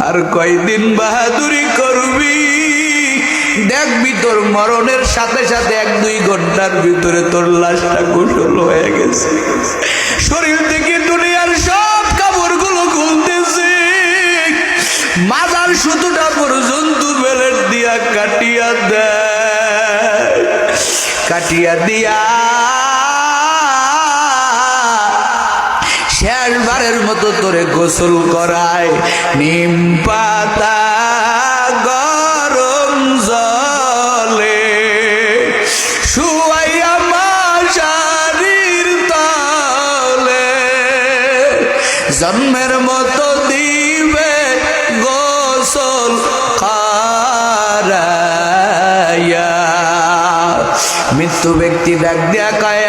আর কয়দিন বাহাদুরি করবি, দেখবি তোর মরণের সাথে সাথে 1-2 ঘন্টার ভিতরে তোর লাশটা গোসল হয়ে গেছে, শরীর থেকে দুনিয়ার সব কাপড়গুলো খুলতেছে, মাজার সুতোটা পর্যন্ত বেলেট দিয়া কাটিয়া দেয়, কাটিয়া দিয়া শেষবারের মতো তোরে গোসল করায়। নিম পাতা গরম জলে শুয়াইয়া মশারির তলে, জন্মের মতো দিবে গোসল করাইয়া। মৃত্যু ব্যক্তি ডাক দিয়া কয়